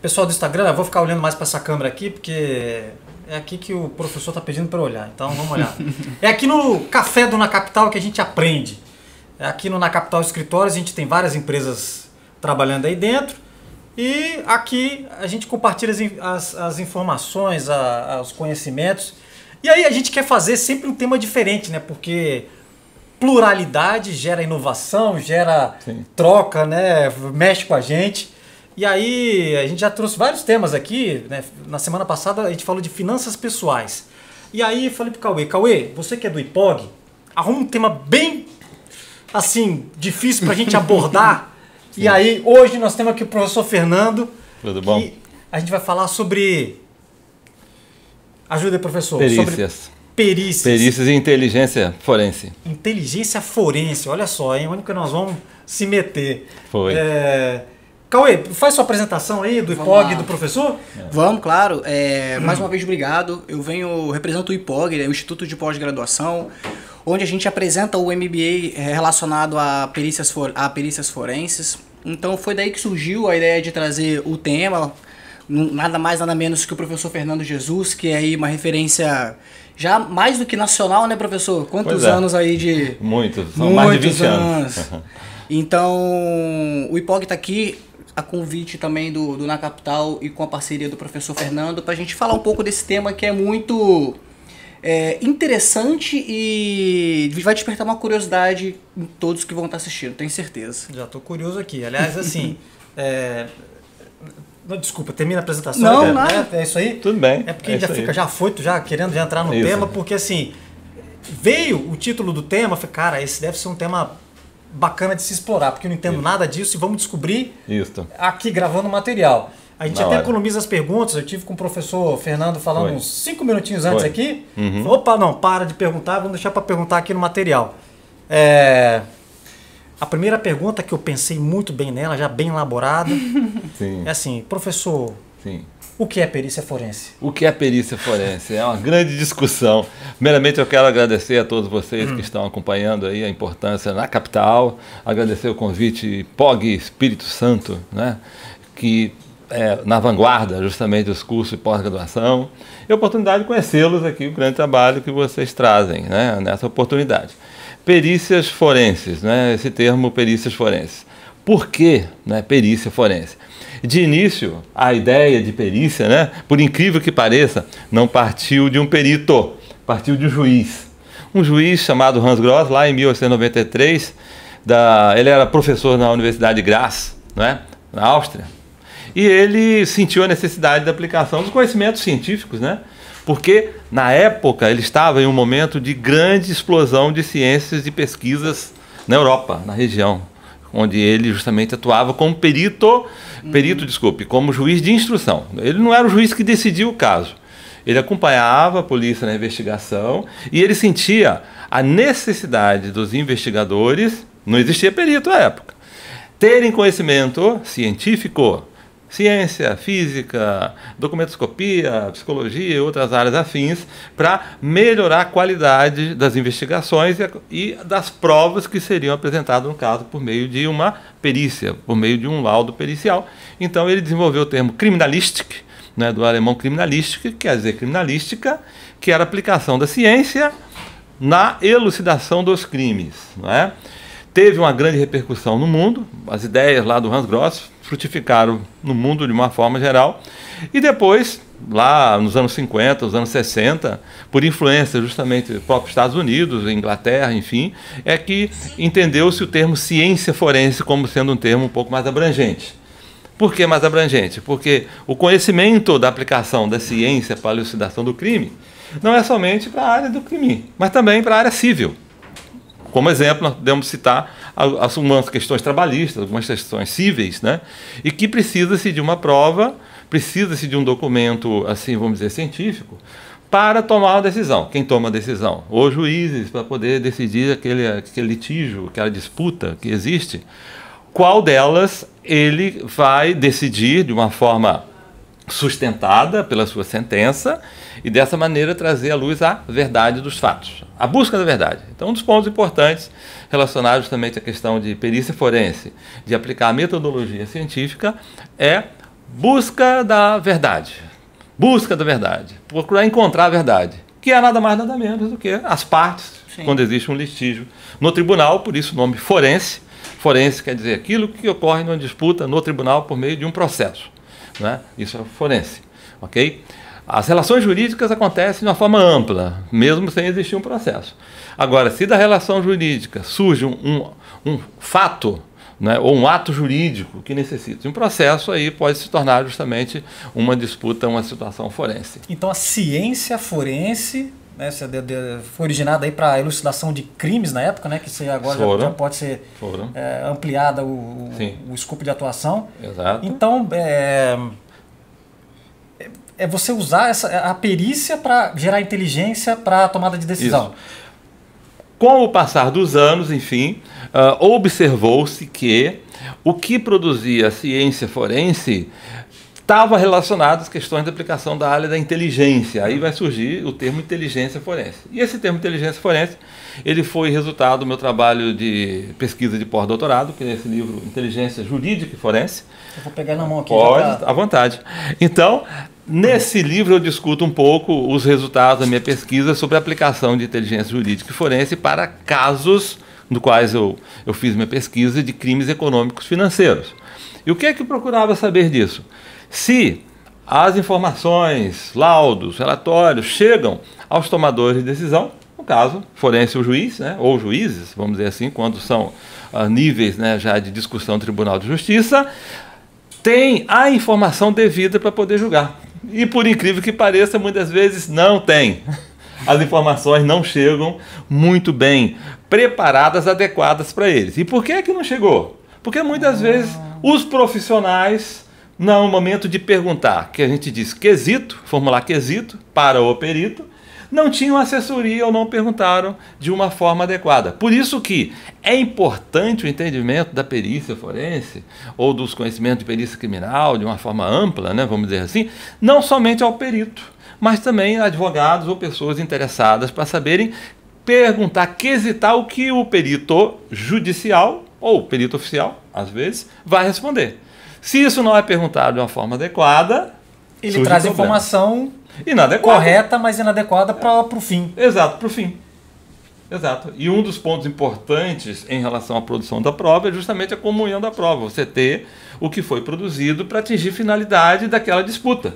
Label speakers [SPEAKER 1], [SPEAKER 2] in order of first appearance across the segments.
[SPEAKER 1] Pessoal do Instagram, eu vou ficar olhando mais para essa câmera aqui, porque é aqui que o professor está pedindo para eu olhar. Então vamos olhar. É aqui no Café do Na Capital que a gente aprende. É aqui no Na Capital Escritórios, a gente tem várias empresas trabalhando aí dentro. E aqui a gente compartilha as informações, os conhecimentos. E aí a gente quer fazer sempre um tema diferente, né? Porque pluralidade gera inovação, gera troca, né? Mexe com a gente. E aí a gente já trouxe vários temas aqui, né? Na semana passada a gente falou de finanças pessoais. E aí eu falei pro Cauê, você que é do IPOG, arruma um tema bem, assim, difícil pra gente abordar. E aí hoje nós temos aqui o professor Fernando. Tudo bom? E a gente vai falar sobre... Ajuda aí, professor.
[SPEAKER 2] Perícias.
[SPEAKER 1] Sobre perícias.
[SPEAKER 2] Perícias e inteligência forense.
[SPEAKER 1] Inteligência forense, olha só, hein? Onde que nós vamos se meter?
[SPEAKER 2] Foi.
[SPEAKER 1] Cauê, faz sua apresentação aí do IPOG do professor?
[SPEAKER 3] Vamos, claro. Mais uma vez, obrigado. Eu represento o IPOG, o Instituto de Pós-Graduação, onde a gente apresenta o MBA relacionado a perícias forenses. Então foi daí que surgiu a ideia de trazer o tema, nada mais nada menos que o professor Fernando Jesus, que é aí uma referência já mais do que nacional, né, professor? Quantos anos aí de...
[SPEAKER 2] Muitos, são mais de 20 anos.
[SPEAKER 3] Então, o IPOG está aqui a convite também do Na Capital e com a parceria do professor Fernando para a gente falar um pouco desse tema que é muito interessante e vai despertar uma curiosidade em todos que vão estar assistindo, tenho certeza.
[SPEAKER 1] Já estou curioso aqui. Aliás, assim... Desculpa, termina a apresentação.
[SPEAKER 3] Não, nada.
[SPEAKER 1] É isso aí?
[SPEAKER 2] Tudo bem.
[SPEAKER 1] É porque a gente já fica afoito, querendo entrar no tema, porque assim, veio o título do tema, eu falei, cara, esse deve ser um tema bacana de se explorar, porque eu não entendo nada disso e vamos descobrir aqui gravando o material. A gente até economiza as perguntas, eu tive com o professor Fernando falando uns 5 minutinhos antes aqui. Opa, não, para de perguntar, vamos deixar para perguntar aqui no material. A primeira pergunta que eu pensei muito bem nela, já bem elaborada, é assim, professor, o que é perícia forense?
[SPEAKER 2] O que é perícia forense? É uma grande discussão. Primeiramente eu quero agradecer a todos vocês que estão acompanhando aí a importância na capital, agradecer o convite POG Espírito Santo, né, que é na vanguarda justamente dos cursos de pós-graduação, e a oportunidade de conhecê-los aqui, o grande trabalho que vocês trazem, né, nessa oportunidade. Perícias forenses, né? Esse termo perícias forenses. Por que, né, perícia forense? De início, a ideia de perícia, né, por incrível que pareça, não partiu de um perito, partiu de um juiz. Um juiz chamado Hans Gross, lá em 1893, ele era professor na Universidade de Graz, né, na Áustria, e ele sentiu a necessidade da aplicação dos conhecimentos científicos, né? Porque, na época, ele estava em um momento de grande explosão de ciências e pesquisas na Europa, na região, onde ele justamente atuava como como juiz de instrução. Ele não era o juiz que decidia o caso. Ele acompanhava a polícia na investigação e ele sentia a necessidade dos investigadores, não existia perito à época, terem conhecimento científico, ciência, física, documentoscopia, psicologia e outras áreas afins para melhorar a qualidade das investigações e das provas que seriam apresentadas no caso por meio de uma perícia, por meio de um laudo pericial. Então ele desenvolveu o termo Kriminalistik, né, do alemão Kriminalistik, que quer dizer criminalística, que era a aplicação da ciência na elucidação dos crimes, não é? Teve uma grande repercussão no mundo, as ideias lá do Hans Gross frutificaram no mundo de uma forma geral, e depois, lá nos anos 50, nos anos 60, por influência justamente do próprio Estados Unidos, Inglaterra, enfim, é que entendeu-se o termo ciência forense como sendo um termo um pouco mais abrangente. Por que mais abrangente? Porque o conhecimento da aplicação da ciência para a elucidação do crime não é somente para a área do crime, mas também para a área civil. Como exemplo, nós podemos citar algumas questões trabalhistas, algumas questões cíveis, né? E que precisa-se de uma prova, precisa-se de um documento, assim, vamos dizer, científico, para tomar uma decisão. Quem toma a decisão? Os juízes, para poder decidir aquele litígio, aquela disputa que existe. Qual delas ele vai decidir de uma forma sustentada pela sua sentença e dessa maneira trazer à luz a verdade dos fatos, a busca da verdade. Então, um dos pontos importantes relacionados justamente à questão de perícia forense, de aplicar a metodologia científica, é busca da verdade. Busca da verdade. Procurar encontrar a verdade. Que é nada mais, nada menos do que as partes, sim, quando existe um litígio no tribunal, por isso o nome forense. Forense quer dizer aquilo que ocorre numa disputa no tribunal por meio de um processo, né? Isso é forense, ok? As relações jurídicas acontecem de uma forma ampla, mesmo sem existir um processo. Agora, se da relação jurídica surge um fato, né, ou um ato jurídico que necessita de um processo, aí pode se tornar justamente uma disputa, uma situação forense.
[SPEAKER 1] Então a ciência forense, né, foi originada aí para a elucidação de crimes na época, né, que você agora já pode ser ampliada o escopo de atuação.
[SPEAKER 2] Exato.
[SPEAKER 1] Então é você usar a perícia para gerar inteligência para a tomada de decisão.
[SPEAKER 2] Isso. Com o passar dos anos, enfim, observou-se que o que produzia a ciência forense estava relacionado às questões de aplicação da área da inteligência. Aí vai surgir o termo inteligência forense. E esse termo inteligência forense, ele foi resultado do meu trabalho de pesquisa de pós-doutorado, que é esse livro Inteligência Jurídica e Forense.
[SPEAKER 1] Eu vou pegar na mão aqui.
[SPEAKER 2] Pode, à vontade. Então, nesse livro eu discuto um pouco os resultados da minha pesquisa sobre a aplicação de inteligência jurídica e forense para casos no quais eu fiz minha pesquisa de crimes econômicos financeiros. E o que é que eu procurava saber disso? Se as informações, laudos, relatórios chegam aos tomadores de decisão, no caso, forense ou juiz, né, ou juízes, vamos dizer assim, quando são níveis, né, já de discussão do Tribunal de Justiça, tem a informação devida para poder julgar. E por incrível que pareça, muitas vezes não tem. As informações não chegam muito bem preparadas, adequadas para eles. E por que não chegou? Porque muitas vezes os profissionais, no momento de perguntar, que a gente diz quesito, formular quesito para o perito, não tinham assessoria ou não perguntaram de uma forma adequada. Por isso que é importante o entendimento da perícia forense ou dos conhecimentos de perícia criminal de uma forma ampla, né, vamos dizer assim, não somente ao perito, mas também a advogados ou pessoas interessadas para saberem perguntar, quesitar o que o perito judicial ou perito oficial, às vezes, vai responder. Se isso não é perguntado de uma forma adequada,
[SPEAKER 1] ele traz informação
[SPEAKER 2] inadequada,
[SPEAKER 1] correta, mas inadequada para o fim.
[SPEAKER 2] Exato, para o fim. Exato. E um dos pontos importantes em relação à produção da prova é justamente a comunhão da prova. Você ter o que foi produzido para atingir a finalidade daquela disputa.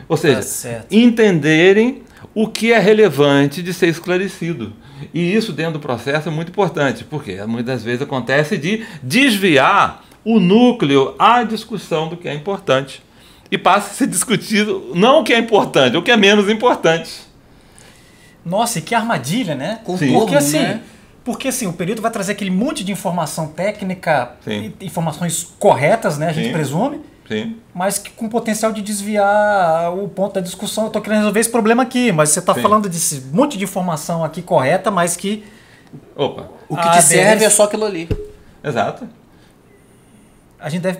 [SPEAKER 2] Ou seja, entenderem o que é relevante de ser esclarecido. E isso dentro do processo é muito importante, porque muitas vezes acontece de desviar o núcleo, a discussão do que é importante. E passa a ser discutido não o que é importante, o que é menos importante.
[SPEAKER 1] Nossa, e que armadilha, né? Porque assim, o perito vai trazer aquele monte de informação técnica, informações corretas, né? A gente presume, mas que, com potencial de desviar o ponto da discussão. Eu estou querendo resolver esse problema aqui, mas você está falando desse monte de informação aqui correta, mas que...
[SPEAKER 3] O que te serve é só aquilo ali.
[SPEAKER 2] Exato.
[SPEAKER 1] A gente deve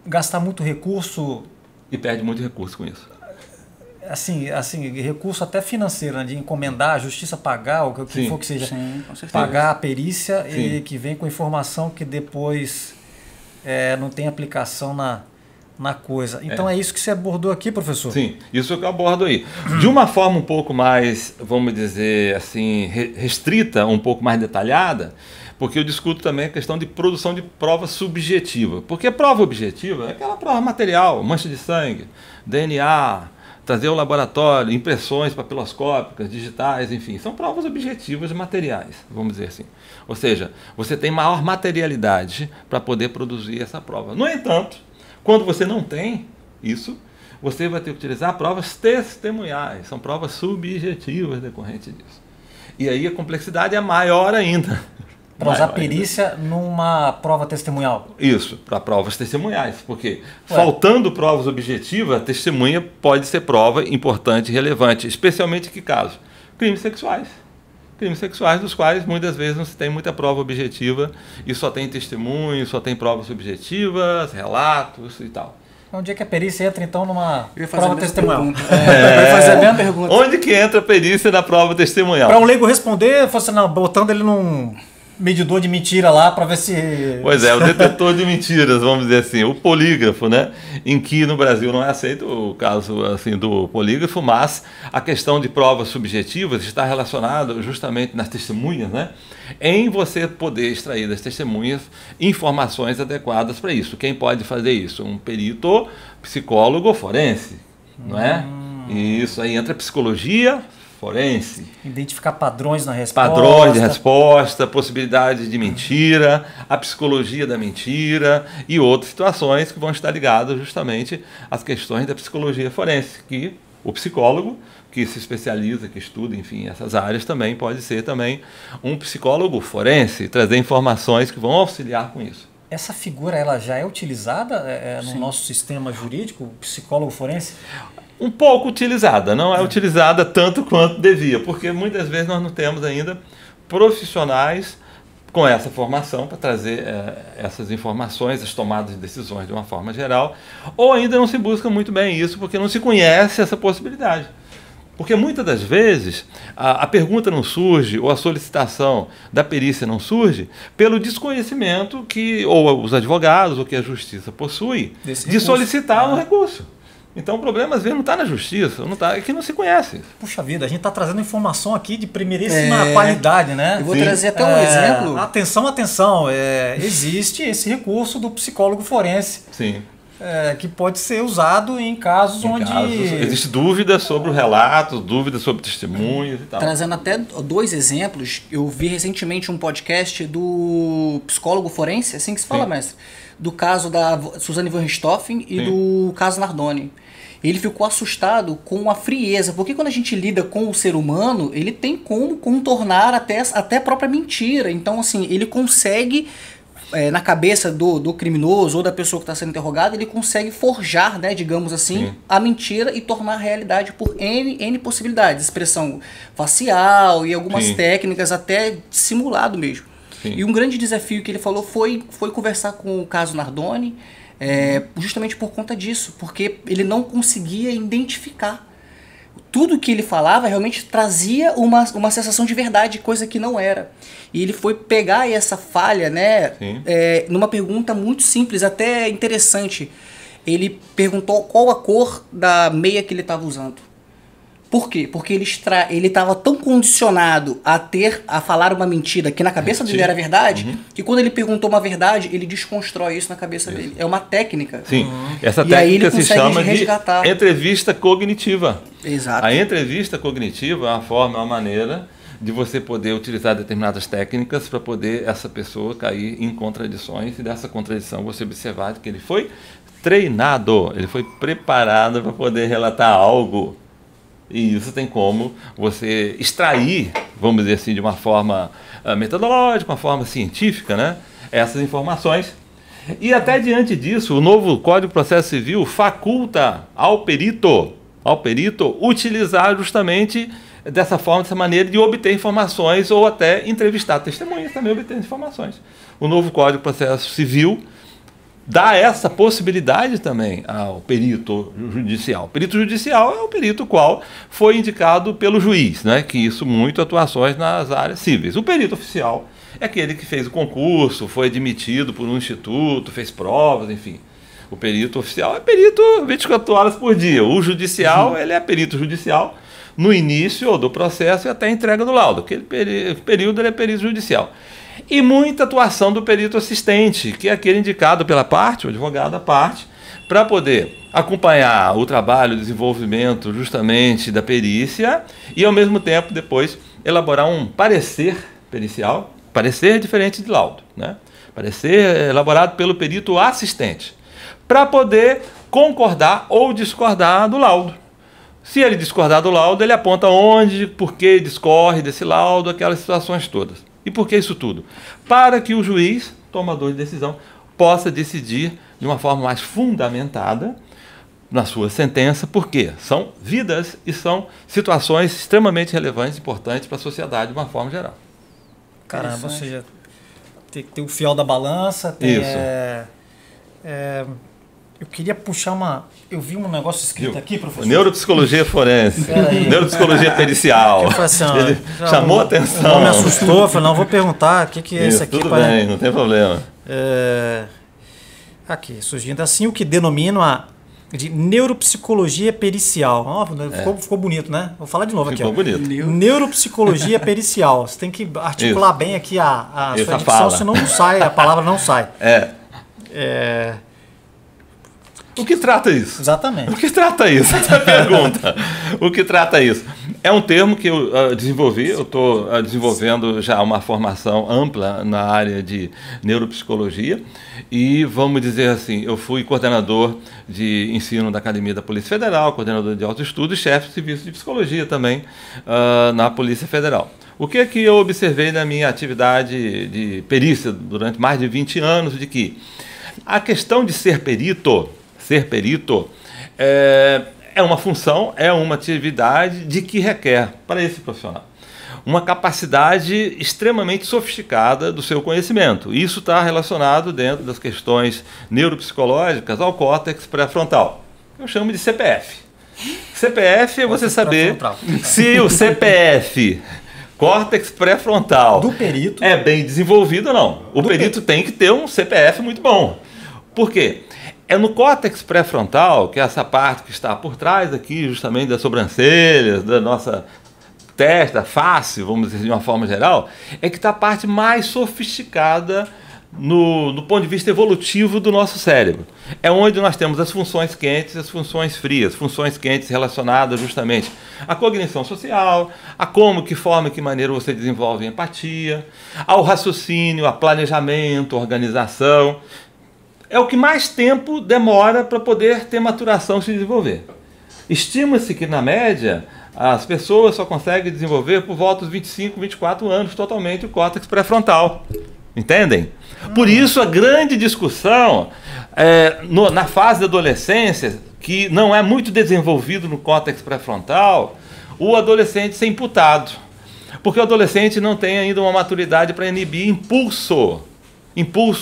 [SPEAKER 1] gastar muito recurso...
[SPEAKER 2] E perde muito recurso com isso.
[SPEAKER 1] Assim, recurso até financeiro, né, de encomendar, a justiça pagar, o que for que seja, pagar a perícia e que vem com informação que depois não tem aplicação na coisa. Então é isso que você abordou aqui, professor?
[SPEAKER 2] Sim, isso que eu abordo aí. De uma forma um pouco mais, vamos dizer assim, restrita, um pouco mais detalhada, porque eu discuto também a questão de produção de prova subjetiva. Porque prova objetiva é aquela prova material, mancha de sangue, DNA, trazer ao laboratório, impressões papiloscópicas, digitais, enfim. São provas objetivas materiais, vamos dizer assim. Ou seja, você tem maior materialidade para poder produzir essa prova. No entanto, quando você não tem isso, você vai ter que utilizar provas testemunhais. São provas subjetivas decorrentes disso. E aí a complexidade é maior ainda.
[SPEAKER 1] Para usar perícia numa prova testemunhal.
[SPEAKER 2] Isso, para provas testemunhais. Porque faltando provas objetivas, a testemunha pode ser prova importante e relevante. Especialmente em que caso? Crimes sexuais. Crimes sexuais dos quais muitas vezes não se tem muita prova objetiva e só tem testemunho, só tem provas subjetivas, relatos e tal.
[SPEAKER 1] Onde é que a perícia entra, então, numa prova testemunhal?
[SPEAKER 3] Eu ia fazer a mesma pergunta.
[SPEAKER 2] Onde que entra a perícia na prova testemunhal?
[SPEAKER 1] Para um leigo responder, você não, botando ele medidor de mentira lá para ver se...
[SPEAKER 2] Pois é, o detetor de mentiras, vamos dizer assim, o polígrafo, né? Em que no Brasil não é aceito o caso assim, do polígrafo, mas a questão de provas subjetivas está relacionada justamente nas testemunhas, né? Em você poder extrair das testemunhas informações adequadas para isso. Quem pode fazer isso? Um perito psicólogo forense, não é? E isso aí entra psicologia forense.
[SPEAKER 1] Identificar padrões na resposta.
[SPEAKER 2] Padrões de resposta, possibilidades de mentira, a psicologia da mentira e outras situações que vão estar ligadas justamente às questões da psicologia forense, que o psicólogo que se especializa, que estuda, enfim, essas áreas também pode ser também um psicólogo forense, trazer informações que vão auxiliar com isso.
[SPEAKER 1] Essa figura ela já é utilizada no nosso sistema jurídico, o psicólogo forense?
[SPEAKER 2] Um pouco utilizada, não é utilizada tanto quanto devia, porque muitas vezes nós não temos ainda profissionais com essa formação para trazer essas informações, as tomadas de decisões de uma forma geral, ou ainda não se busca muito bem isso, porque não se conhece essa possibilidade. Porque muitas das vezes a pergunta não surge, ou a solicitação da perícia não surge, pelo desconhecimento que ou os advogados ou que a justiça possui de solicitar um recurso. Então o problema às vezes não está na justiça, não tá, é que não se conhece.
[SPEAKER 1] Puxa vida, a gente está trazendo informação aqui de primeiríssima qualidade, né?
[SPEAKER 3] Eu vou trazer até um exemplo.
[SPEAKER 1] Atenção, existe esse recurso do psicólogo forense.
[SPEAKER 2] Sim.
[SPEAKER 1] Que pode ser usado em casos onde...
[SPEAKER 2] Existe dúvida sobre o relato, dúvida sobre testemunhas e tal.
[SPEAKER 3] Trazendo até 2 exemplos, eu vi recentemente um podcast do psicólogo forense, assim que se fala, mestre, do caso da Suzane von Richthofen e do caso Nardoni. Ele ficou assustado com a frieza, porque quando a gente lida com o ser humano, ele tem como contornar até a própria mentira. Então, assim, ele consegue... na cabeça do criminoso ou da pessoa que está sendo interrogada, ele consegue forjar, né, digamos assim, a mentira e tornar a realidade por N possibilidades. Expressão facial e algumas técnicas até simulado mesmo. E um grande desafio que ele falou foi conversar com o caso Nardoni, justamente por conta disso, porque ele não conseguia identificar. Tudo que ele falava realmente trazia uma sensação de verdade, coisa que não era. E ele foi pegar essa falha, né, numa pergunta muito simples, até interessante. Ele perguntou qual a cor da meia que ele estava usando. Por quê? Porque ele estava tão condicionado a falar uma mentira que na cabeça dele era verdade, que quando ele perguntou uma verdade, ele desconstrói isso na cabeça dele. É uma técnica.
[SPEAKER 2] Sim, essa técnica se chama de entrevista cognitiva.
[SPEAKER 3] Exato.
[SPEAKER 2] A entrevista cognitiva é uma forma, uma maneira de você poder utilizar determinadas técnicas para poder essa pessoa cair em contradições e dessa contradição você observar que ele foi treinado, ele foi preparado para poder relatar algo. E isso tem como você extrair, vamos dizer assim, de uma forma metodológica, uma forma científica, né, essas informações. E até diante disso, o novo Código de Processo Civil faculta ao perito utilizar justamente dessa forma, dessa maneira de obter informações ou até entrevistar testemunhas também obter informações. O novo Código de Processo Civil dá essa possibilidade também ao perito judicial. O perito judicial é o perito qual foi indicado pelo juiz, né? Que isso muito atuações nas áreas cíveis. O perito oficial é aquele que fez o concurso, foi admitido por um instituto, fez provas, enfim. O perito oficial é perito 24 horas por dia. O judicial, ele é perito judicial no início do processo e até a entrega do laudo. Aquele período ele é perito judicial. E muita atuação do perito assistente, que é aquele indicado pela parte, o advogado da parte, para poder acompanhar o trabalho, o desenvolvimento justamente da perícia e, ao mesmo tempo, depois elaborar um parecer pericial. Parecer é diferente de laudo, né? Parecer elaborado pelo perito assistente, para poder concordar ou discordar do laudo. Se ele discordar do laudo, ele aponta onde, por que discorre desse laudo, aquelas situações todas. E por que isso tudo? Para que o juiz, tomador de decisão, possa decidir de uma forma mais fundamentada na sua sentença, porque são vidas e são situações extremamente relevantes e importantes para a sociedade de uma forma geral.
[SPEAKER 1] Caramba, ou seja, tem que ter o fiel da balança, tem,
[SPEAKER 2] isso.
[SPEAKER 1] Eu queria puxar uma... Eu vi um negócio escrito aqui, professor.
[SPEAKER 2] Neuropsicologia forense. Neuropsicologia pericial.
[SPEAKER 1] Eu falei assim, ó,
[SPEAKER 2] Ele chamou a atenção.
[SPEAKER 1] Não me assustou, eu falei, não, vou perguntar o que é isso aqui.
[SPEAKER 2] Tudo bem, não tem problema.
[SPEAKER 1] Aqui, surgindo assim, o que denomino de neuropsicologia pericial. Ficou bonito, né? Vou falar de novo aqui.
[SPEAKER 2] Ficou bonito.
[SPEAKER 1] Neuropsicologia pericial. Você tem que articular bem aqui a sua dicção,
[SPEAKER 2] fala.
[SPEAKER 1] senão não sai, a palavra não sai.
[SPEAKER 2] O que trata isso?
[SPEAKER 1] Exatamente.
[SPEAKER 2] O que trata isso? Essa é a pergunta. O que trata isso? É um termo que eu desenvolvi, eu estou desenvolvendo já uma formação ampla na área de neuropsicologia e, vamos dizer assim, eu fui coordenador de ensino da Academia da Polícia Federal, coordenador de autoestudo e chefe de serviço de psicologia também na Polícia Federal. O que é que eu observei na minha atividade de perícia durante mais de 20 anos, de que a questão de ser perito é uma função, é uma atividade de que requer, para esse profissional, uma capacidade extremamente sofisticada do seu conhecimento. Isso está relacionado dentro das questões neuropsicológicas ao córtex pré-frontal. Eu chamo de CPF. CPF é você saber se o CPF, córtex pré-frontal,
[SPEAKER 1] do perito,
[SPEAKER 2] é bem desenvolvido ou não. O perito tem que ter um CPF muito bom. Por quê? É no córtex pré-frontal, que é essa parte que está por trás aqui, justamente das sobrancelhas, da nossa testa, face, vamos dizer de uma forma geral, é que está a parte mais sofisticada do ponto de vista evolutivo do nosso cérebro. É onde nós temos as funções quentes e as funções frias. Funções quentes relacionadas justamente à cognição social, a como, que forma, que maneira você desenvolve empatia, ao raciocínio, a planejamento, organização. É o que mais tempo demora para poder ter maturação se desenvolver. Estima-se que, na média, as pessoas só conseguem desenvolver por volta dos 25, 24 anos totalmente o córtex pré-frontal. Entendem? Por isso, a grande discussão na fase da adolescência, que não é muito desenvolvido no córtex pré-frontal, o adolescente ser imputado. Porque o adolescente não tem ainda uma maturidade para inibir impulso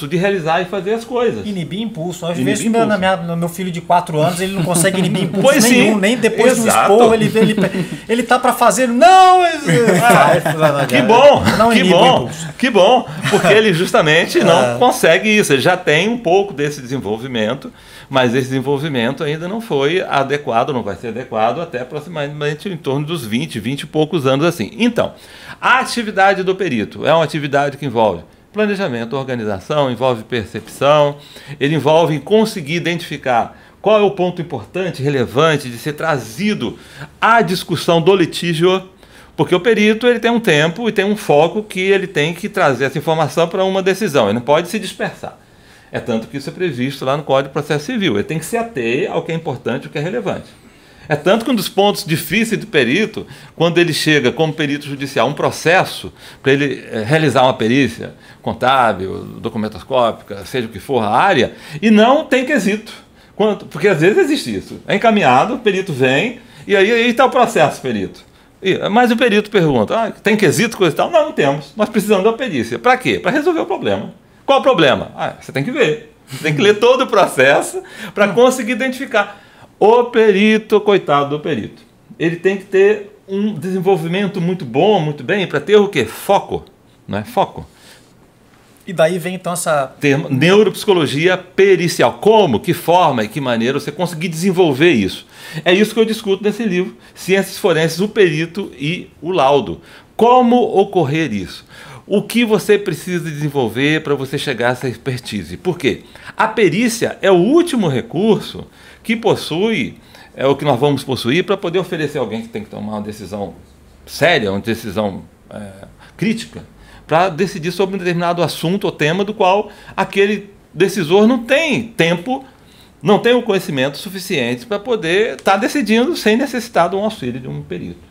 [SPEAKER 2] de realizar e fazer as coisas.
[SPEAKER 1] Inibir impulso. Às vezes, no meu filho de 4 anos, ele não consegue inibir impulso nenhum,
[SPEAKER 2] sim,
[SPEAKER 1] nem depois do
[SPEAKER 2] exato.
[SPEAKER 1] esporro, ele tá para fazer, não!
[SPEAKER 2] Que bom,
[SPEAKER 1] não
[SPEAKER 2] que
[SPEAKER 1] inibe o
[SPEAKER 2] bom,
[SPEAKER 1] impulso.
[SPEAKER 2] que bom, porque ele justamente não consegue isso, ele já tem um pouco desse desenvolvimento, mas esse desenvolvimento ainda não foi adequado, não vai ser adequado até aproximadamente em torno dos 20 e poucos anos assim. Então, a atividade do perito é uma atividade que envolve planejamento, organização, envolve percepção, ele envolve conseguir identificar qual é o ponto importante, relevante de ser trazido à discussão do litígio, porque o perito ele tem um tempo e tem um foco que ele tem que trazer essa informação para uma decisão, ele não pode se dispersar. É tanto que isso é previsto lá no Código de Processo Civil, ele tem que se ater ao que é importante e o que é relevante. É tanto que um dos pontos difíceis do perito, quando ele chega como perito judicial, um processo para ele realizar uma perícia contábil, documentoscópica, seja o que for a área, e não tem quesito. Porque às vezes existe isso. É encaminhado, o perito vem, e aí está o processo, perito. Mas o perito pergunta, tem quesito, coisa e tal? Não temos. Nós precisamos da perícia. Para quê? Para resolver o problema. Qual o problema? Você tem que ver. Você tem que ler todo o processo para conseguir identificar. O perito, coitado do perito, ele tem que ter um desenvolvimento muito bom, muito bem, para ter o quê? Foco, não é? Foco.
[SPEAKER 1] E daí vem então essa...
[SPEAKER 2] Termo, neuropsicologia pericial. Como, que forma e que maneira você conseguir desenvolver isso. É isso que eu discuto nesse livro, Ciências Forenses, o perito e o laudo. Como ocorrer isso? O que você precisa desenvolver para você chegar a essa expertise? Por quê? A perícia é o último recurso que possui, é o que nós vamos possuir para poder oferecer a alguém que tem que tomar uma decisão séria, uma decisão crítica, para decidir sobre um determinado assunto ou tema do qual aquele decisor não tem tempo, não tem o conhecimento suficiente para poder estar decidindo sem necessitar de um auxílio de um perito.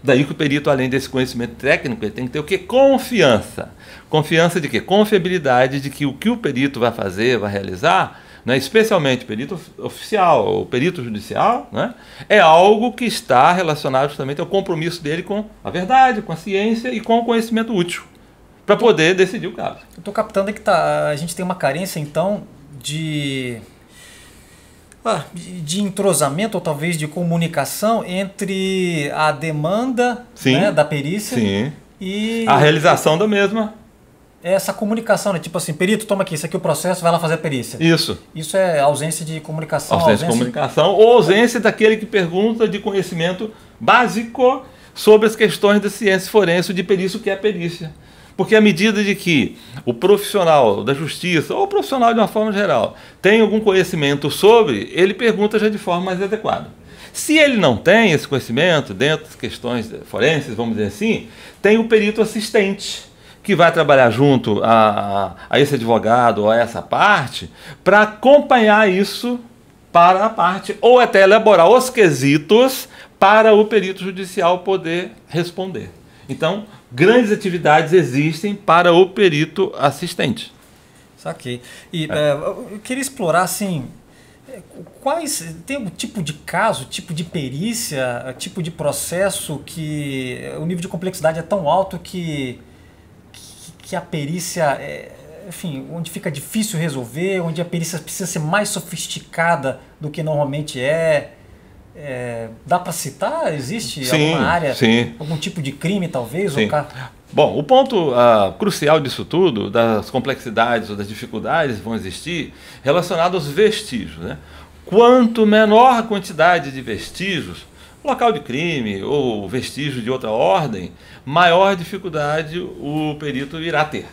[SPEAKER 2] Daí que o perito, além desse conhecimento técnico, ele tem que ter o quê? Confiança. Confiança de quê? Confiabilidade de que o perito vai fazer, vai realizar, né, especialmente o perito oficial ou perito judicial, né, é algo que está relacionado justamente ao compromisso dele com a verdade, com a ciência e com o conhecimento útil, para poder decidir o caso.
[SPEAKER 1] Eu estou captando que a gente tem uma carência, então, de de entrosamento ou talvez de comunicação entre a demanda,
[SPEAKER 2] Sim.
[SPEAKER 1] né, da perícia
[SPEAKER 2] Sim.
[SPEAKER 1] e
[SPEAKER 2] A realização da mesma.
[SPEAKER 1] essa comunicação, né? Tipo assim, perito, toma aqui, isso aqui é o processo, vai lá fazer a perícia.
[SPEAKER 2] Isso.
[SPEAKER 1] Isso é ausência de comunicação.
[SPEAKER 2] Ausência de comunicação ou ausência daquele que pergunta de conhecimento básico sobre as questões da ciência forense, de perícia, o que é perícia. Porque à medida de que o profissional da justiça, ou o profissional de uma forma geral, tem algum conhecimento sobre, ele pergunta já de forma mais adequada. Se ele não tem esse conhecimento, dentro das questões forenses, vamos dizer assim, tem o perito assistente, que vai trabalhar junto a esse advogado ou a essa parte, para acompanhar isso para a parte, ou até elaborar os quesitos para o perito judicial poder responder. Então, grandes atividades existem para o perito assistente.
[SPEAKER 1] Saquei. E eu queria explorar, assim, tem um tipo de caso, tipo de perícia, tipo de processo que o nível de complexidade é tão alto que a perícia, enfim, onde fica difícil resolver, onde a perícia precisa ser mais sofisticada do que normalmente é. Dá para citar? Existe alguma área, algum tipo de crime talvez?
[SPEAKER 2] Sim. Bom, o ponto crucial disso tudo, das complexidades ou das dificuldades que vão existir, relacionado aos vestígios, né? Quanto menor a quantidade de vestígios, local de crime ou vestígio de outra ordem, maior dificuldade o perito irá ter.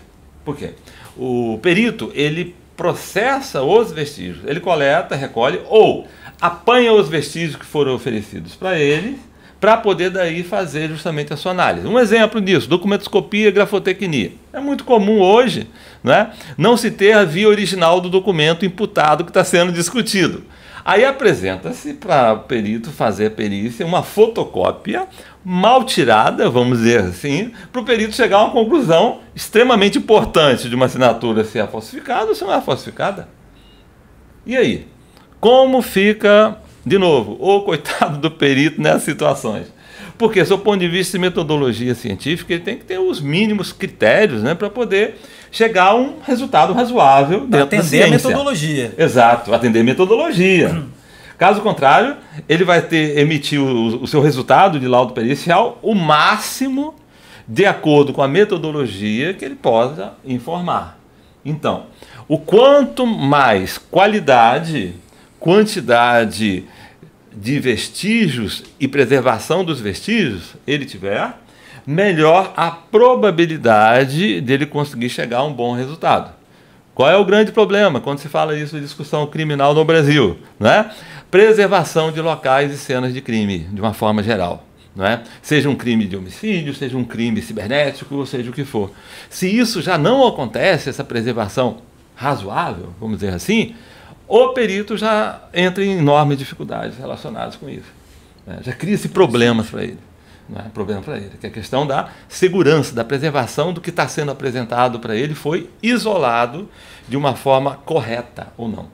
[SPEAKER 2] Por quê? O perito, ele processa os vestígios, ele coleta, recolhe ou apanha os vestígios que foram oferecidos para ele, para poder daí fazer justamente a sua análise. Um exemplo disso, documentoscopia e grafotecnia. É muito comum hoje, né, não se ter a via original do documento imputado que está sendo discutido. Aí apresenta-se para o perito fazer a perícia uma fotocópia mal tirada, vamos dizer assim, para o perito chegar a uma conclusão extremamente importante de uma assinatura, se é falsificada ou se não é falsificada. E aí? Como fica, de novo, o coitado do perito nessas situações? Porque, do ponto de vista de metodologia científica, ele tem que ter os mínimos critérios, né, para poder chegar a um resultado razoável dentro da ciência.
[SPEAKER 1] Atender a metodologia.
[SPEAKER 2] Exato, atender a metodologia. Caso contrário, ele vai emitir o seu resultado de laudo pericial o máximo de acordo com a metodologia que ele possa informar. Então, o quanto mais qualidade, quantidade de vestígios e preservação dos vestígios ele tiver, melhor a probabilidade dele conseguir chegar a um bom resultado. Qual é o grande problema quando se fala isso de discussão criminal no Brasil? Né? Preservação de locais e cenas de crime, de uma forma geral. Né? Seja um crime de homicídio, seja um crime cibernético, seja o que for. Se isso já não acontece, essa preservação razoável, vamos dizer assim, o perito já entra em enormes dificuldades relacionadas com isso. Né? Já cria-se problemas para ele. Não é problema para ele, que a questão da segurança, da preservação do que está sendo apresentado para ele foi isolado de uma forma correta ou não.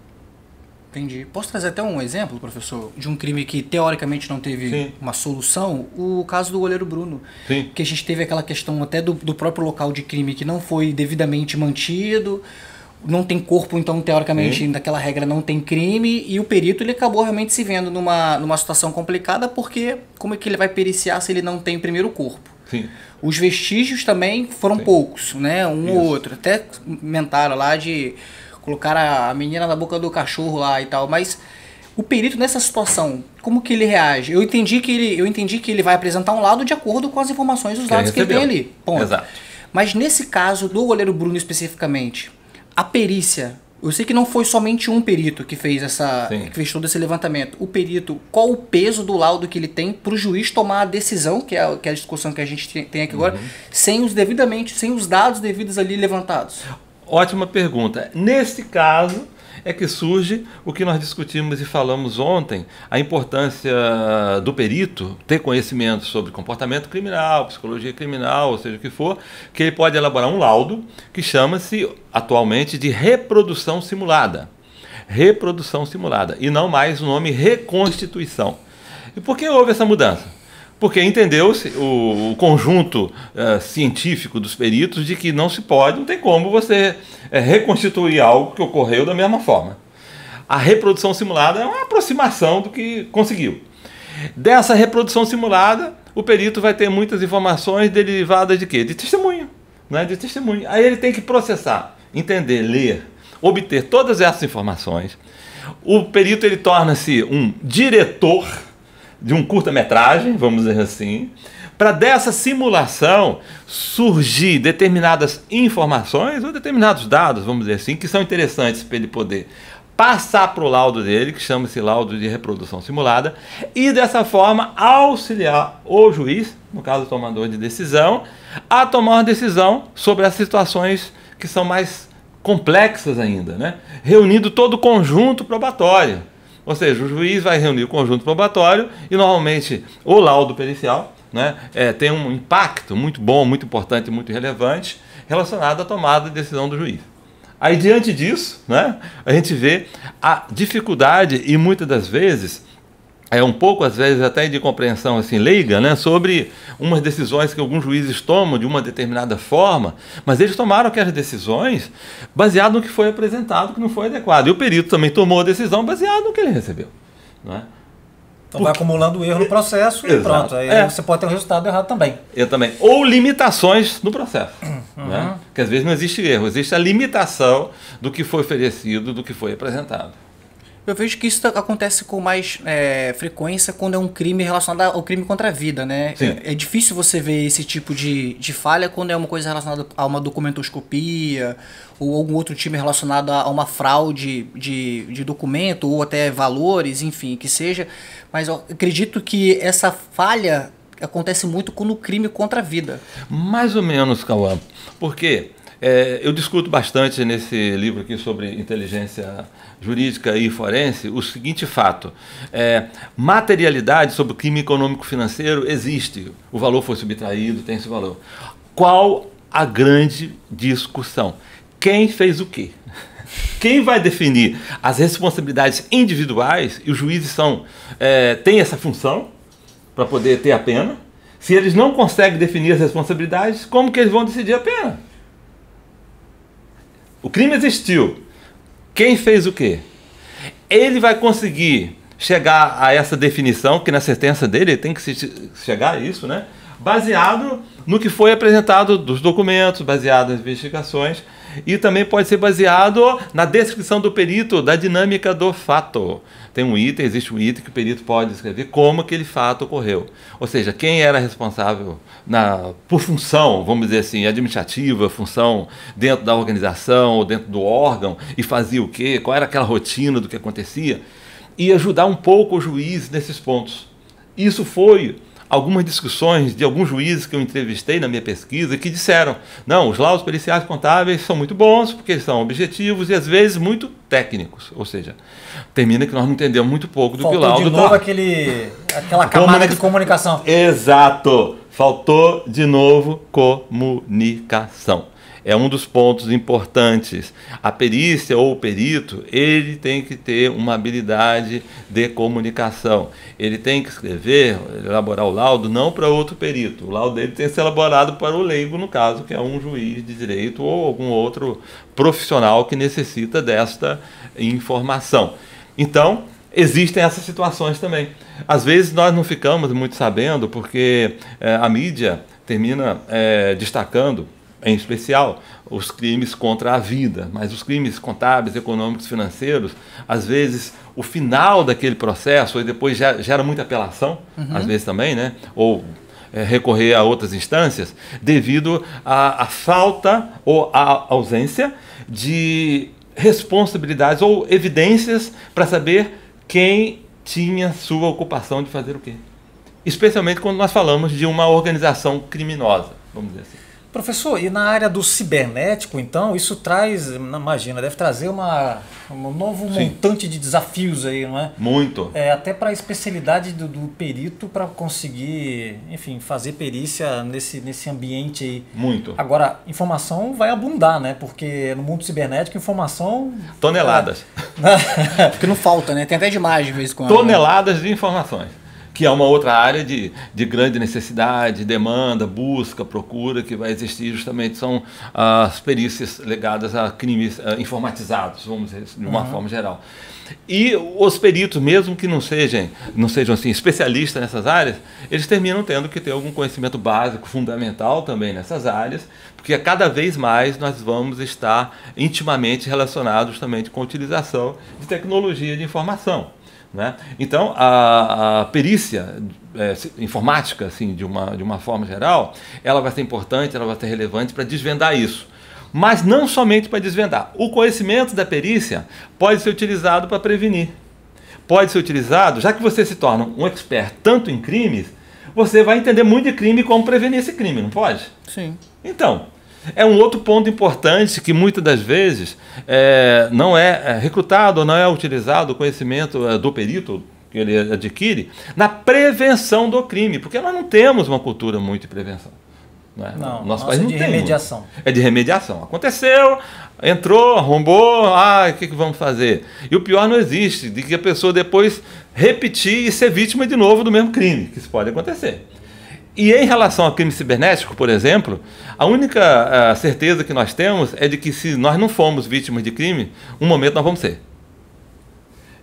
[SPEAKER 3] Entendi. Posso trazer até um exemplo, professor, de um crime que teoricamente não teve uma solução? O caso do goleiro Bruno.
[SPEAKER 2] Sim.
[SPEAKER 3] Que a gente teve aquela questão até do próprio local de crime que não foi devidamente mantido, não tem corpo, então teoricamente daquela regra não tem crime, e o perito ele acabou realmente se vendo numa situação complicada, porque como é que ele vai periciar se ele não tem primeiro o corpo?
[SPEAKER 2] Sim.
[SPEAKER 3] Os vestígios também foram poucos, né? Um ou outro. Até comentaram lá de colocar a menina na boca do cachorro lá e tal, mas o perito nessa situação, como que ele reage? Eu entendi que ele vai apresentar um lado de acordo com as informações dos dados que ele tem ali. Ponto.
[SPEAKER 2] Exato.
[SPEAKER 3] Mas nesse caso do goleiro Bruno especificamente, a perícia, eu sei que não foi somente um perito que fez que fez todo esse levantamento. O perito, qual o peso do laudo que ele tem para o juiz tomar a decisão, que é a discussão que a gente tem aqui agora, sem os dados devidos ali levantados?
[SPEAKER 2] Ótima pergunta. Nesse caso é que surge o que nós discutimos e falamos ontem, a importância do perito ter conhecimento sobre comportamento criminal, psicologia criminal, ou seja o que for, que ele pode elaborar um laudo que chama-se atualmente de reprodução simulada. Reprodução simulada, e não mais o nome reconstituição. E por que houve essa mudança? Porque entendeu-se o conjunto científico dos peritos de que não se pode, não tem como você reconstituir algo que ocorreu da mesma forma. A reprodução simulada é uma aproximação do que conseguiu. Dessa reprodução simulada, o perito vai ter muitas informações derivadas de quê? De testemunho, né? De testemunho. Aí ele tem que processar, entender, ler, obter todas essas informações. O perito ele torna-se um diretor de um curta-metragem, vamos dizer assim, para dessa simulação surgir determinadas informações ou determinados dados, vamos dizer assim, que são interessantes para ele poder passar para o laudo dele, que chama-se laudo de reprodução simulada, e dessa forma auxiliar o juiz, no caso o tomador de decisão, a tomar uma decisão sobre as situações que são mais complexas ainda, né? Reunindo todo o conjunto probatório. Ou seja, o juiz vai reunir o conjunto probatório e normalmente o laudo pericial, né, tem um impacto muito bom, muito importante, muito relevante relacionado à tomada de decisão do juiz. Aí, diante disso, né, a gente vê a dificuldade e muitas das vezes, um pouco às vezes até de compreensão assim, leiga, né, sobre umas decisões que alguns juízes tomam de uma determinada forma, mas eles tomaram aquelas decisões baseado no que foi apresentado, que não foi adequado. E o perito também tomou a decisão baseado no que ele recebeu. Né?
[SPEAKER 1] Então vai acumulando erro no processo e pronto. Aí você pode ter um resultado errado também.
[SPEAKER 2] Eu também. Ou limitações no processo. Né? Porque às vezes não existe erro, existe a limitação do que foi oferecido, do que foi apresentado.
[SPEAKER 3] Eu vejo que isso acontece com mais frequência quando é um crime relacionado ao crime contra a vida, né? É difícil você ver esse tipo de falha quando é uma coisa relacionada a uma documentoscopia ou algum outro time relacionado a uma fraude de documento ou até valores, enfim, que seja. Mas eu acredito que essa falha acontece muito quando o crime contra a vida.
[SPEAKER 2] Mais ou menos, Cauã. Por quê? Eu discuto bastante nesse livro aqui sobre inteligência jurídica e forense o seguinte fato: materialidade sobre o crime econômico-financeiro existe, o valor foi subtraído, tem esse valor. Qual a grande discussão? Quem fez o quê? Quem vai definir as responsabilidades individuais, e os juízes têm essa função para poder ter a pena. Se eles não conseguem definir as responsabilidades, como que eles vão decidir a pena? O crime existiu. Quem fez o quê? Ele vai conseguir chegar a essa definição, que na sentença dele ele tem que chegar a isso, né? Baseado no que foi apresentado dos documentos, baseado nas investigações, e também pode ser baseado na descrição do perito da dinâmica do fato. Tem um item, existe um item que o perito pode escrever como aquele fato ocorreu. Ou seja, quem era responsável por função, vamos dizer assim, administrativa, função dentro da organização ou dentro do órgão, e fazia o quê, qual era aquela rotina do que acontecia, e ajudar um pouco o juiz nesses pontos. Isso foi algumas discussões de alguns juízes que eu entrevistei na minha pesquisa que disseram: não, os laudos periciais contábeis são muito bons porque eles são objetivos e às vezes muito técnicos. Ou seja, termina que nós não entendemos muito pouco do que o laudo
[SPEAKER 1] de novo aquela camada de comunicação.
[SPEAKER 2] Exato! Faltou de novo comunicação. É um dos pontos importantes. A perícia ou o perito, ele tem que ter uma habilidade de comunicação. Ele tem que escrever, elaborar o laudo, não para outro perito. O laudo dele tem que ser elaborado para o leigo, no caso, que é um juiz de direito ou algum outro profissional que necessita desta informação. Então, existem essas situações também. Às vezes nós não ficamos muito sabendo, porque a mídia termina destacando, em especial, os crimes contra a vida, mas os crimes contábeis, econômicos, financeiros, às vezes o final daquele processo, e depois gera muita apelação, às vezes também, né? Ou recorrer a outras instâncias, devido à falta ou à ausência de responsabilidades ou evidências para saber quem tinha sua ocupação de fazer o quê. Especialmente quando nós falamos de uma organização criminosa, vamos dizer assim.
[SPEAKER 1] Professor, e na área do cibernético, então, isso traz, imagina, deve trazer um novo montante de desafios aí, não é?
[SPEAKER 2] Muito.
[SPEAKER 1] Até para a especialidade do perito para conseguir, enfim, fazer perícia nesse ambiente aí.
[SPEAKER 2] Muito.
[SPEAKER 1] Agora, informação vai abundar, né? Porque no mundo cibernético, informação...
[SPEAKER 2] Toneladas.
[SPEAKER 3] Porque não falta, né? Tem até demais de vez em quando.
[SPEAKER 2] Toneladas de informações. que é uma outra área de grande necessidade, demanda, busca, procura, que vai existir justamente, são as perícias ligadas a crimes informatizados, vamos dizer, de uma forma geral. E os peritos, mesmo que não sejam assim, especialistas nessas áreas, eles terminam tendo que ter algum conhecimento básico, fundamental também nessas áreas, porque cada vez mais nós vamos estar intimamente relacionados também com a utilização de tecnologia de informação, né? Então, a perícia informática, assim, de uma forma geral, ela vai ser importante, ela vai ser relevante para desvendar isso. Mas não somente para desvendar. O conhecimento da perícia pode ser utilizado para prevenir. Pode ser utilizado, já que você se torna um expert tanto em crimes, você vai entender muito de crime e como prevenir esse crime, não pode?
[SPEAKER 3] Sim.
[SPEAKER 2] Então, é um outro ponto importante que muitas das vezes não é recrutado ou não é utilizado o conhecimento do perito que ele adquire na prevenção do crime, porque nós não temos uma cultura muito de prevenção.
[SPEAKER 1] Não,
[SPEAKER 2] nosso país não
[SPEAKER 1] de
[SPEAKER 2] tem
[SPEAKER 1] remediação.
[SPEAKER 2] Muito. É de remediação. Aconteceu, entrou, arrombou, o que vamos fazer? E o pior não existe, de que a pessoa depois repetir e ser vítima de novo do mesmo crime, que isso pode acontecer. E em relação ao crime cibernético, por exemplo, a única certeza que nós temos é de que se nós não formos vítimas de crime, um momento nós vamos ser.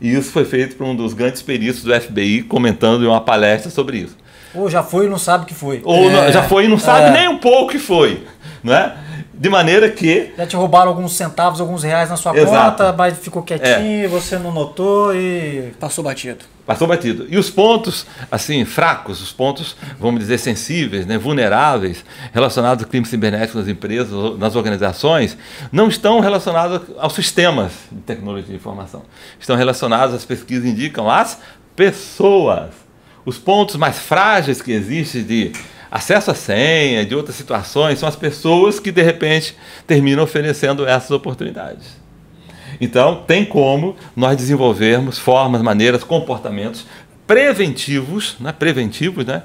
[SPEAKER 2] E isso foi feito por um dos grandes peritos do FBI comentando em uma palestra sobre isso.
[SPEAKER 1] Ou já foi e não sabe o que foi.
[SPEAKER 2] Ou já foi e não sabe nem um pouco o que foi, né? De maneira que...
[SPEAKER 1] Já te roubaram alguns centavos, alguns reais na sua conta, mas ficou quietinho, você não notou e...
[SPEAKER 3] Passou batido.
[SPEAKER 2] Passou batido. E os pontos, assim, fracos, os pontos, vamos dizer, sensíveis, né, vulneráveis, relacionados ao crime cibernético nas empresas, nas organizações, não estão relacionados aos sistemas de tecnologia de informação. Estão relacionados, as pesquisas indicam, às pessoas. Os pontos mais frágeis que existem de acesso à senha, de outras situações, são as pessoas que, de repente, terminam oferecendo essas oportunidades. Então, tem como nós desenvolvermos formas, maneiras, comportamentos preventivos, né,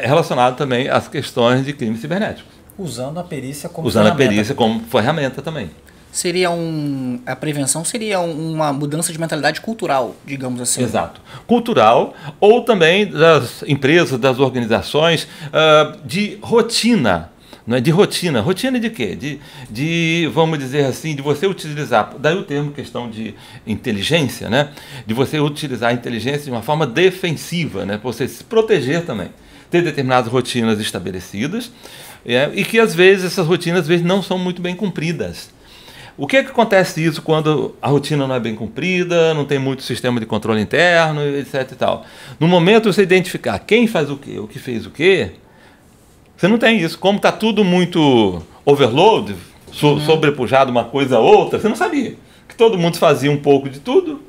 [SPEAKER 2] relacionados também às questões de crimes cibernéticos.
[SPEAKER 1] Usando a perícia como
[SPEAKER 2] Usando
[SPEAKER 1] ferramenta.
[SPEAKER 2] a perícia como ferramenta também.
[SPEAKER 3] A prevenção seria uma mudança de mentalidade cultural, digamos assim.
[SPEAKER 2] Exato. Cultural ou também das empresas, das organizações, de rotina. Não é de rotina. Rotina de quê? Vamos dizer assim, de você utilizar, daí o termo questão de inteligência, né? De você utilizar a inteligência de uma forma defensiva, né? Para você se proteger também. Ter determinadas rotinas estabelecidas e que às vezes essas rotinas às vezes não são muito bem cumpridas. O que acontece isso quando a rotina não é bem cumprida, não tem muito sistema de controle interno, etc e tal? No momento de você identificar quem faz o que fez o quê, você não tem isso. Como está tudo muito overload, sobrepujado uma coisa a outra, você não sabia que todo mundo fazia um pouco de tudo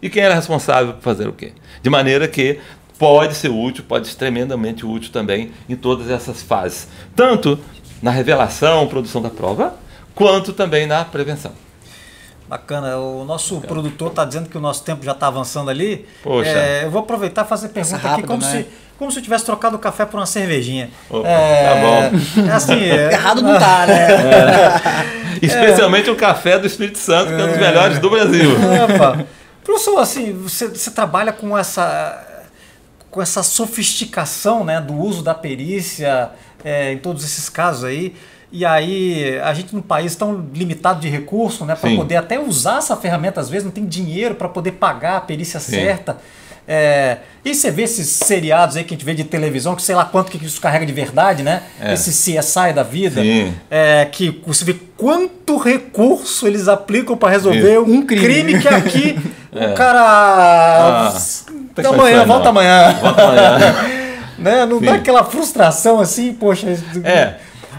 [SPEAKER 2] e quem era responsável por fazer o quê. De maneira que pode ser útil, pode ser tremendamente útil também em todas essas fases. Tanto na revelação, produção da prova, quanto também na prevenção.
[SPEAKER 1] Bacana. O nosso produtor está dizendo que o nosso tempo já está avançando ali.
[SPEAKER 2] Poxa.
[SPEAKER 1] Eu vou aproveitar e fazer pergunta
[SPEAKER 3] rápido,
[SPEAKER 1] aqui como se eu tivesse trocado o café por uma cervejinha.
[SPEAKER 2] Opa, tá bom.
[SPEAKER 1] Assim,
[SPEAKER 3] Errado não tá, né?
[SPEAKER 2] Especialmente o café do Espírito Santo, que é um dos melhores do Brasil.
[SPEAKER 1] Professor, assim, você trabalha com essa sofisticação, né, do uso da perícia em todos esses casos aí. E aí, a gente num país tão limitado de recursos, né, para poder até usar essa ferramenta, às vezes não tem dinheiro para poder pagar a perícia certa. E você vê esses seriados aí que a gente vê de televisão, que sei lá quanto que isso carrega de verdade, né? Esse CSI da vida, que você vê quanto recurso eles aplicam para resolver um crime que aqui o cara... amanhã, volta amanhã. Né? Não dá aquela frustração assim, poxa...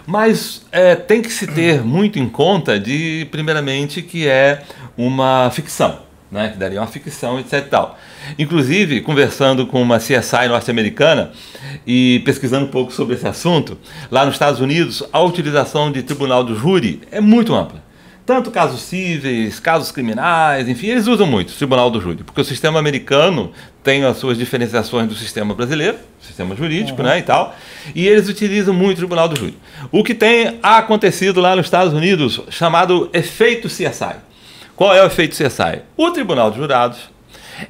[SPEAKER 2] Mas tem que se ter muito em conta de, primeiramente, que é uma ficção, né? Que daria uma ficção, etc e tal. Inclusive, conversando com uma CSI norte-americana e pesquisando um pouco sobre esse assunto, lá nos Estados Unidos, a utilização de tribunal do júri é muito ampla. Tanto casos cíveis, casos criminais, enfim, eles usam muito o tribunal do júri, porque o sistema americano tem as suas diferenciações do sistema brasileiro, sistema jurídico, né, e tal, e eles utilizam muito o tribunal do júri. O que tem acontecido lá nos Estados Unidos, chamado efeito CSI. Qual é o efeito CSI? O tribunal de jurados,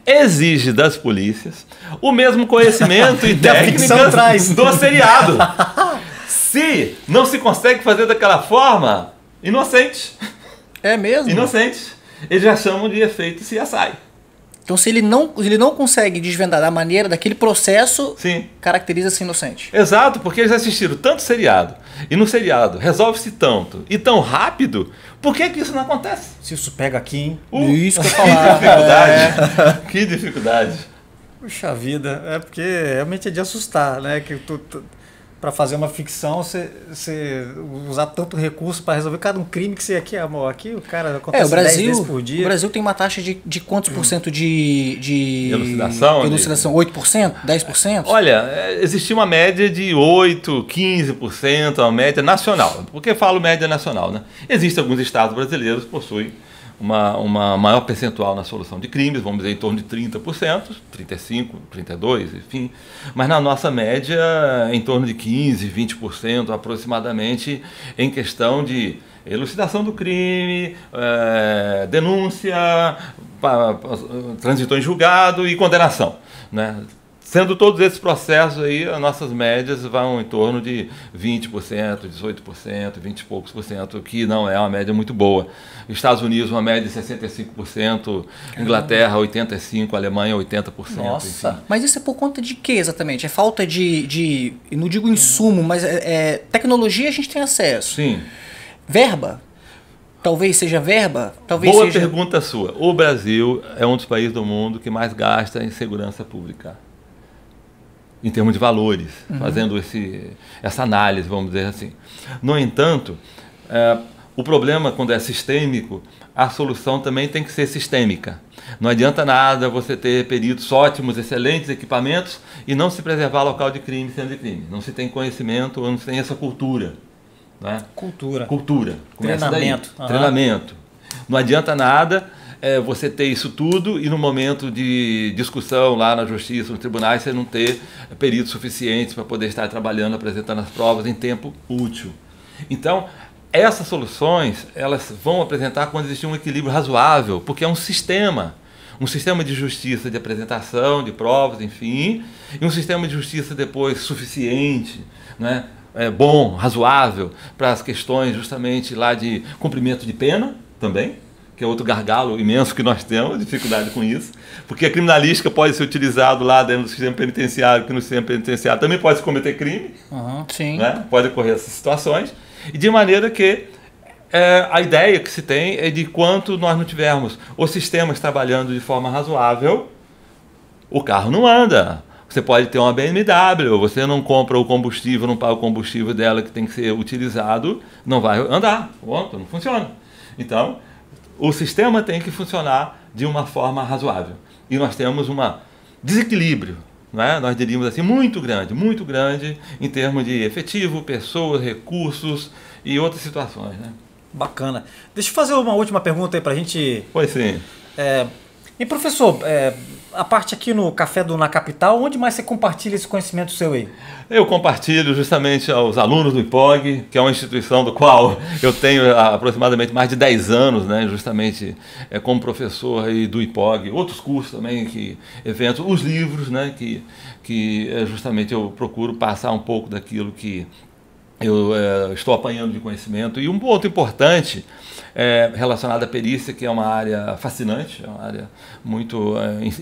[SPEAKER 2] exige das polícias o mesmo conhecimento e
[SPEAKER 1] Da ficção
[SPEAKER 2] técnicas
[SPEAKER 1] traz.
[SPEAKER 2] do seriado. Se não se consegue fazer daquela forma, inocente.
[SPEAKER 3] É mesmo?
[SPEAKER 2] Inocente. Eles já chamam de efeito CSI.
[SPEAKER 3] Então se ele não consegue desvendar da maneira daquele processo,
[SPEAKER 2] Sim.
[SPEAKER 3] caracteriza-se inocente.
[SPEAKER 2] Exato, porque eles assistiram tanto seriado, e no seriado resolve-se tanto e tão rápido, por que isso não acontece?
[SPEAKER 1] Se isso pega aqui, hein?
[SPEAKER 3] Isso que eu
[SPEAKER 2] Que
[SPEAKER 3] falar.
[SPEAKER 2] dificuldade. Que dificuldade.
[SPEAKER 1] Puxa vida, é porque realmente é de assustar, né? Que para fazer uma ficção, você usar tanto recurso para resolver cada um crime que você aqui o cara acontece
[SPEAKER 3] O Brasil,
[SPEAKER 1] 10 vezes por dia.
[SPEAKER 3] o Brasil tem uma taxa de quantos por cento de
[SPEAKER 2] Elucidação?
[SPEAKER 3] elucidação? 8%? 10%?
[SPEAKER 2] Olha, existia uma média de 8%, 15%, uma média nacional. Por que falo média nacional, né? Existem alguns estados brasileiros que possuem uma maior percentual na solução de crimes, vamos dizer em torno de 30%, 35%, 32%, enfim. Mas na nossa média, em torno de 15%, 20% aproximadamente, em questão de elucidação do crime, denúncia, transitou em julgado e condenação, né? Sendo todos esses processos aí, as nossas médias vão em torno de 20%, 18%, 20 e poucos por cento, que não é uma média muito boa. Estados Unidos, uma média de 65%, Inglaterra, 85%, Alemanha, 80%.
[SPEAKER 1] Nossa.
[SPEAKER 2] Enfim.
[SPEAKER 3] Mas isso é por conta de quê exatamente? É falta de não digo insumo, mas tecnologia a gente tem acesso.
[SPEAKER 2] Sim.
[SPEAKER 3] Verba? Talvez seja verba? Talvez
[SPEAKER 2] Boa
[SPEAKER 3] seja...
[SPEAKER 2] pergunta sua. O Brasil é um dos países do mundo que mais gasta em segurança pública, em termos de valores, fazendo essa análise, vamos dizer assim. No entanto, o problema, quando é sistêmico, a solução também tem que ser sistêmica. Não adianta nada você ter peritos ótimos, excelentes equipamentos e não se preservar local de crime, sendo de crime. Não se tem conhecimento, não se tem essa cultura. Né?
[SPEAKER 1] Cultura.
[SPEAKER 2] Começa
[SPEAKER 1] Treinamento.
[SPEAKER 2] daí. Treinamento. Não adianta nada você ter isso tudo e no momento de discussão lá na justiça, nos tribunais, você não ter peritos suficientes para poder estar trabalhando, apresentando as provas em tempo útil. Então, essas soluções, elas vão apresentar quando existe um equilíbrio razoável, porque é um sistema de justiça de apresentação, de provas, enfim, e um sistema de justiça depois suficiente, né? Bom, razoável, para as questões justamente lá de cumprimento de pena também, que é outro gargalo imenso que nós temos, dificuldade com isso, porque a criminalística pode ser utilizada lá dentro do sistema penitenciário, que no sistema penitenciário também pode se cometer crime,
[SPEAKER 3] sim.
[SPEAKER 2] né? Pode ocorrer essas situações, e de maneira que a ideia que se tem é de quanto nós não tivermos os sistemas trabalhando de forma razoável, o carro não anda. Você pode ter uma BMW, você não compra o combustível, não paga o combustível dela que tem que ser utilizado, não vai andar, ponto, não funciona. Então, o sistema tem que funcionar de uma forma razoável. E nós temos um desequilíbrio, né? Nós diríamos assim, muito grande em termos de efetivo, pessoas, recursos e outras situações. Né?
[SPEAKER 1] Bacana. Deixa eu fazer uma última pergunta aí pra gente...
[SPEAKER 2] Pois sim.
[SPEAKER 1] E professor, a parte aqui no Café Na Capital, onde mais você compartilha esse conhecimento seu aí?
[SPEAKER 2] Eu compartilho justamente aos alunos do IPOG, que é uma instituição do qual eu tenho aproximadamente mais de 10 anos, né, justamente como professor aí do IPOG, outros cursos também, eventos, os livros, né, que justamente eu procuro passar um pouco daquilo que eu estou apanhando de conhecimento. E um ponto importante relacionado à perícia, que é uma área fascinante, é uma área muito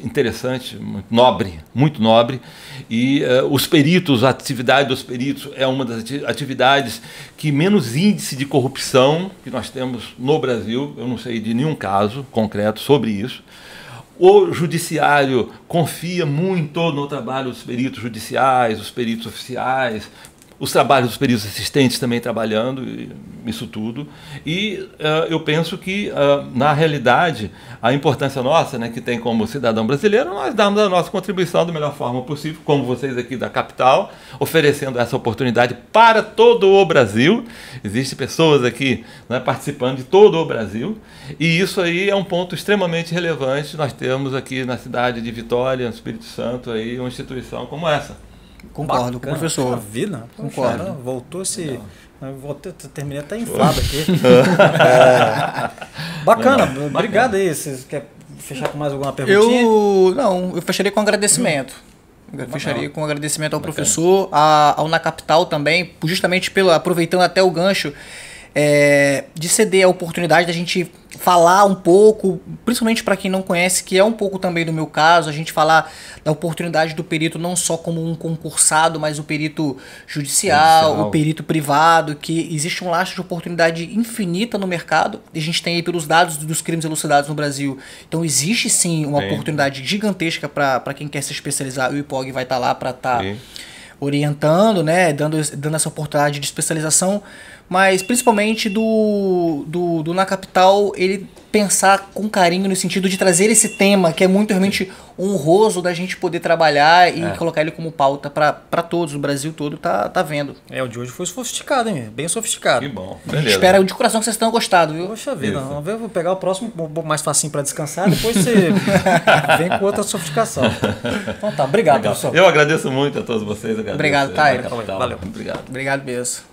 [SPEAKER 2] interessante, muito nobre, e os peritos, a atividade dos peritos é uma das atividades que menos índice de corrupção que nós temos no Brasil. Eu não sei de nenhum caso concreto sobre isso. O judiciário confia muito no trabalho dos peritos judiciais, os peritos oficiais, os trabalhos dos peritos assistentes também trabalhando, isso tudo. E eu penso que, na realidade, a importância nossa, né, que tem como cidadão brasileiro, nós damos a nossa contribuição da melhor forma possível, como vocês aqui da capital, oferecendo essa oportunidade para todo o Brasil. Existem pessoas aqui, né, participando de todo o Brasil, e isso aí é um ponto extremamente relevante. Nós temos aqui na cidade de Vitória, no Espírito Santo, aí, uma instituição como essa.
[SPEAKER 3] Concordo com o professor.
[SPEAKER 1] Vida?
[SPEAKER 3] Concordo.
[SPEAKER 1] Poxa, voltou esse... Terminei até inflado aqui. Bacana, legal. Obrigado aí. Você quer fechar com mais alguma perguntinha?
[SPEAKER 3] Eu fecharia com agradecimento. Fecharia com agradecimento ao professor, ao Na Capital também, justamente aproveitando até o gancho, de ceder a oportunidade da gente falar um pouco, principalmente para quem não conhece, que é um pouco também do meu caso, a gente falar da oportunidade do perito não só como um concursado, mas o perito judicial, o perito privado, que existe um laço de oportunidade infinita no mercado, e a gente tem aí pelos dados dos crimes elucidados no Brasil, então existe sim uma oportunidade gigantesca para quem quer se especializar, o IPOG vai estar lá para estar orientando, né, dando essa oportunidade de especialização, mas principalmente do Na Capital, ele pensar com carinho no sentido de trazer esse tema que é muito realmente honroso da gente poder trabalhar e colocar ele como pauta para todos, o Brasil todo tá vendo.
[SPEAKER 1] O de hoje foi sofisticado, hein? Bem sofisticado.
[SPEAKER 2] Que bom, beleza.
[SPEAKER 3] Espero de coração que vocês tenham gostado, viu?
[SPEAKER 1] Poxa vida, vamos ver, vou pegar o próximo um pouco mais facinho para descansar, depois você vem com outra sofisticação. Então tá, obrigado, professor.
[SPEAKER 2] Eu agradeço muito a todos vocês.
[SPEAKER 3] Obrigado, Tairo.
[SPEAKER 1] Valeu.
[SPEAKER 2] Obrigado.
[SPEAKER 3] Obrigado mesmo.